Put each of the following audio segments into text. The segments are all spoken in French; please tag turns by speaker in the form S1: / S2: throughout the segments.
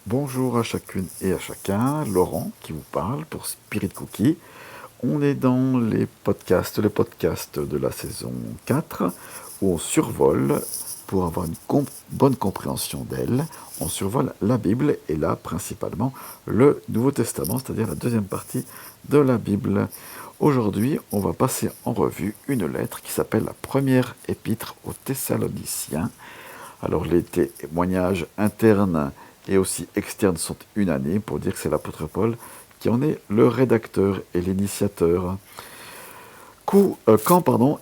S1: Bonjour à chacune et à chacun, Laurent qui vous parle pour Spirit Cookie. On est dans les podcasts de la saison 4 où on survole, pour avoir une bonne compréhension d'elle, on survole la Bible et là principalement le Nouveau Testament, c'est-à-dire la deuxième partie de la Bible. Aujourd'hui, on va passer en revue une lettre qui s'appelle la première épître aux Thessaloniciens. Alors les témoignages internes et aussi externes sont unanimes pour dire que c'est l'apôtre Paul qui en est le rédacteur et l'initiateur. Quand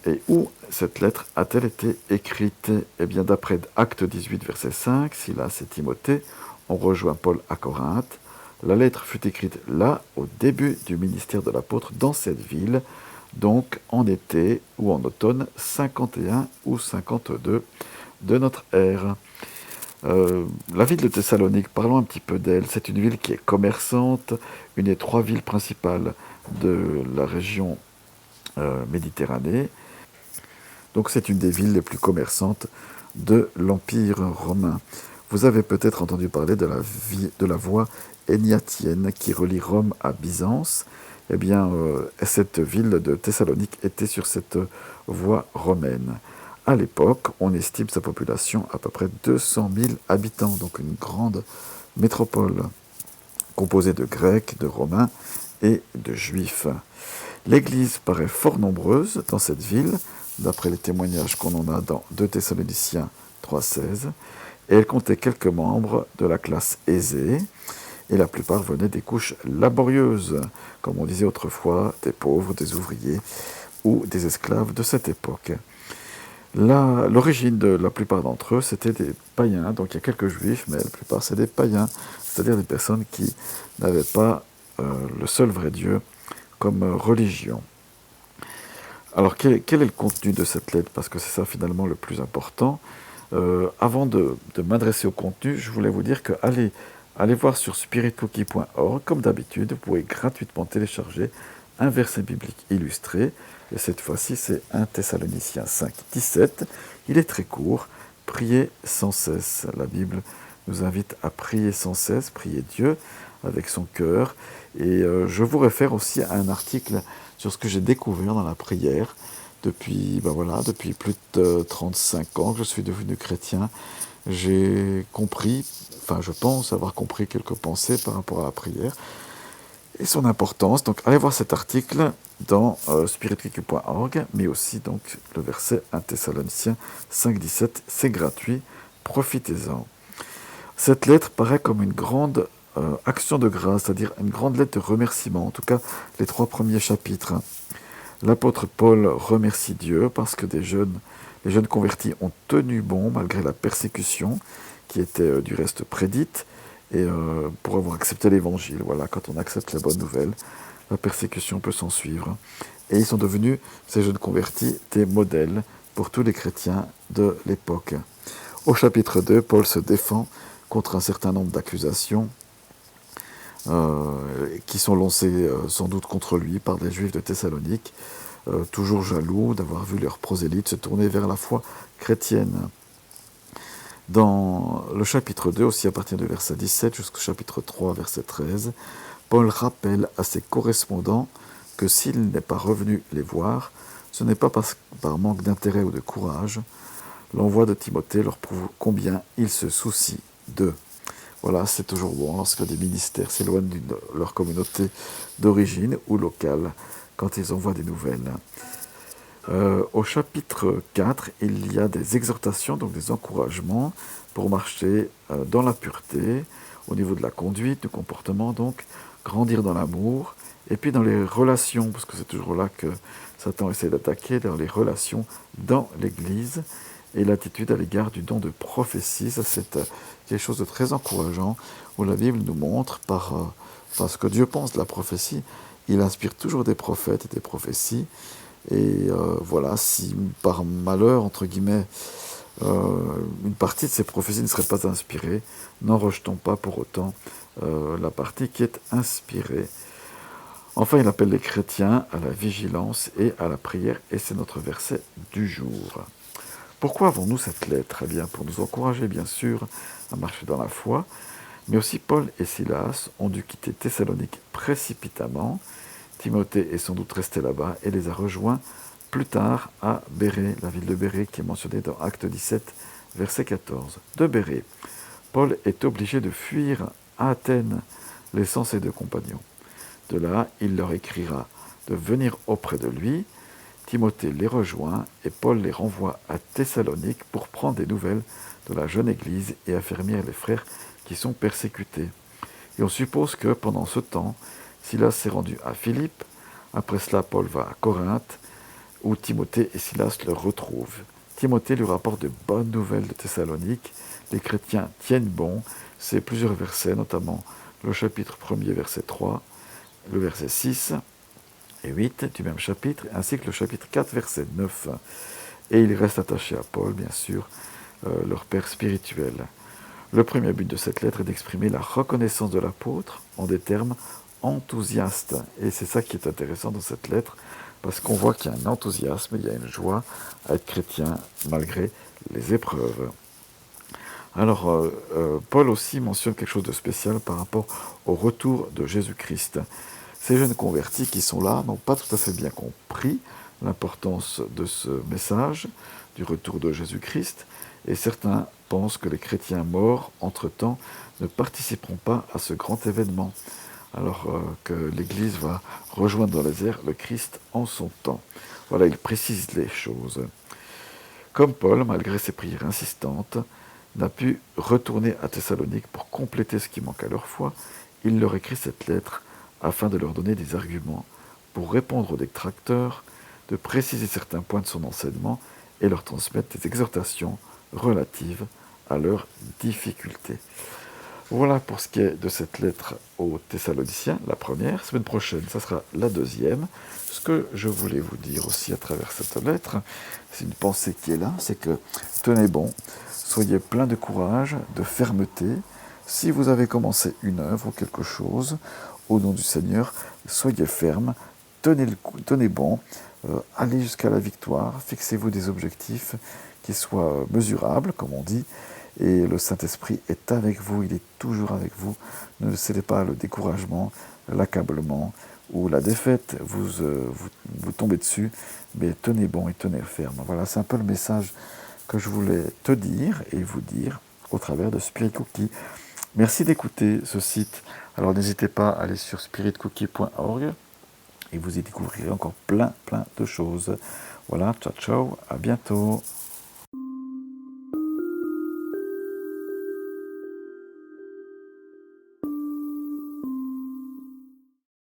S1: et où cette lettre a-t-elle été écrite? Eh bien, d'après Acte 18, verset 5, Silas et Timothée ont rejoint Paul à Corinthe. La lettre fut écrite là, au début du ministère de l'apôtre, dans cette ville, donc en été ou en automne 51 ou 52 de notre ère. La ville de Thessalonique, parlons un petit peu d'elle. C'est une ville qui est commerçante, une des trois villes principales de la région Méditerranée. Donc c'est une des villes les plus commerçantes de l'Empire romain. Vous avez peut-être entendu parler de la voie égnatienne qui relie Rome à Byzance. Eh bien, cette ville de Thessalonique était sur cette voie romaine. À l'époque, on estime sa population à peu près 200 000 habitants, donc une grande métropole composée de Grecs, de Romains et de Juifs. L'Église paraît fort nombreuse dans cette ville, d'après les témoignages qu'on en a dans 2 Thessaloniciens 3,16, et elle comptait quelques membres de la classe aisée, et la plupart venaient des couches laborieuses, comme on disait autrefois, des pauvres, des ouvriers ou des esclaves de cette époque. L'origine de la plupart d'entre eux, c'était des païens, donc il y a quelques juifs, mais la plupart c'est des païens, c'est-à-dire des personnes qui n'avaient pas le seul vrai Dieu comme religion. Alors quel est le contenu de cette lettre? Parce que c'est ça finalement le plus important. Avant de m'adresser au contenu, je voulais vous dire que allez voir sur spiritcookie.org, comme d'habitude, vous pouvez gratuitement télécharger un verset biblique illustré. Et cette fois-ci, c'est 1 Thessaloniciens 5, 17. Il est très court. Priez sans cesse. La Bible nous invite à prier sans cesse, prier Dieu avec son cœur. Et je vous réfère aussi à un article sur ce que j'ai découvert dans la prière depuis plus de 35 ans que je suis devenu chrétien. J'ai compris, je pense avoir compris quelques pensées par rapport à la prière et son importance. Donc allez voir cet article dans spiritwiki.org, mais aussi donc le verset 1 Thessaloniciens 5,17, c'est gratuit, profitez-en. Cette lettre paraît comme une grande action de grâce, c'est-à-dire une grande lettre de remerciement, en tout cas les 3 premiers chapitres. L'apôtre Paul remercie Dieu parce que les jeunes convertis ont tenu bon malgré la persécution qui était du reste prédite et pour avoir accepté l'évangile. Voilà, quand on accepte la bonne nouvelle, la persécution peut s'en suivre. Et ils sont devenus, ces jeunes convertis, des modèles pour tous les chrétiens de l'époque. Au chapitre 2, Paul se défend contre un certain nombre d'accusations qui sont lancées sans doute contre lui par des juifs de Thessalonique, toujours jaloux d'avoir vu leurs prosélytes se tourner vers la foi chrétienne. Dans le chapitre 2, aussi à partir du verset 17 jusqu'au chapitre 3, verset 13, Paul rappelle à ses correspondants que s'il n'est pas revenu les voir, ce n'est pas par manque d'intérêt ou de courage. L'envoi de Timothée leur prouve combien il se soucie d'eux. Voilà, c'est toujours bon lorsque des ministères s'éloignent de leur communauté d'origine ou locale, quand ils envoient des nouvelles. Au chapitre 4, il y a des exhortations, donc des encouragements pour marcher dans la pureté, au niveau de la conduite, du comportement, donc grandir dans l'amour, et puis dans les relations, parce que c'est toujours là que Satan essaie d'attaquer, dans les relations dans l'Église, et l'attitude à l'égard du don de prophétie. Ça, c'est quelque chose de très encourageant, où la Bible nous montre, par ce que Dieu pense de la prophétie, il inspire toujours des prophètes et des prophéties. Et voilà, si par malheur, entre guillemets, une partie de ces prophéties ne serait pas inspirée, n'en rejetons pas pour autant la partie qui est inspirée. Enfin, il appelle les chrétiens à la vigilance et à la prière, et c'est notre verset du jour. Pourquoi avons-nous cette lettre? Eh bien, pour nous encourager, bien sûr, à marcher dans la foi, Mais aussi Paul et Silas ont dû quitter Thessalonique précipitamment. Timothée est sans doute resté là-bas et les a rejoints plus tard à Bérée, la ville de Bérée qui est mentionnée dans Acte 17, verset 14. De Bérée, Paul est obligé de fuir à Athènes, laissant ses 2 compagnons. De là, il leur écrira de venir auprès de lui. Timothée les rejoint et Paul les renvoie à Thessalonique pour prendre des nouvelles de la jeune Église et affermir les frères qui sont persécutés. Et on suppose que pendant ce temps, Silas s'est rendu à Philippe. Après cela, Paul va à Corinthe, où Timothée et Silas le retrouvent. Timothée lui rapporte de bonnes nouvelles de Thessalonique. Les chrétiens tiennent bon. C'est plusieurs versets, notamment le chapitre 1er, verset 3, le verset 6 et 8 du même chapitre, ainsi que le chapitre 4, verset 9. Et il reste attaché à Paul, bien sûr, leur père spirituel. Le premier but de cette lettre est d'exprimer la reconnaissance de l'apôtre en des termes enthousiastes. Et c'est ça qui est intéressant dans cette lettre, parce qu'on voit qu'il y a un enthousiasme, il y a une joie à être chrétien malgré les épreuves. Alors, Paul aussi mentionne quelque chose de spécial par rapport au retour de Jésus-Christ. Ces jeunes convertis qui sont là n'ont pas tout à fait bien compris l'importance de ce message du retour de Jésus-Christ, et certains pensent que les chrétiens morts entre-temps ne participeront pas à ce grand événement, alors que l'Église va rejoindre dans les airs le Christ en son temps. Voilà, il précise les choses. Comme Paul, malgré ses prières insistantes, n'a pu retourner à Thessalonique pour compléter ce qui manque à leur foi, il leur écrit cette lettre afin de leur donner des arguments pour répondre aux détracteurs, de préciser certains points de son enseignement et leur transmettre des exhortations relatives à leurs difficultés. Voilà pour ce qui est de cette lettre aux Thessaloniciens, la première. Semaine prochaine, ça sera la deuxième. Ce que je voulais vous dire aussi à travers cette lettre, c'est une pensée qui est là, c'est que tenez bon, soyez plein de courage, de fermeté. Si vous avez commencé une œuvre ou quelque chose, au nom du Seigneur, soyez ferme, tenez bon, allez jusqu'à la victoire, fixez-vous des objectifs qui soient mesurables, comme on dit, et le Saint-Esprit est avec vous, il est toujours avec vous. Ne cédez pas le découragement, l'accablement ou la défaite, vous tombez dessus, mais tenez bon et tenez ferme. Voilà, c'est un peu le message que je voulais te dire et vous dire au travers de Spirit Cookie. Merci d'écouter ce site. Alors n'hésitez pas à aller sur spiritcookie.org et vous y découvrirez encore plein de choses. Voilà, ciao, ciao, à bientôt.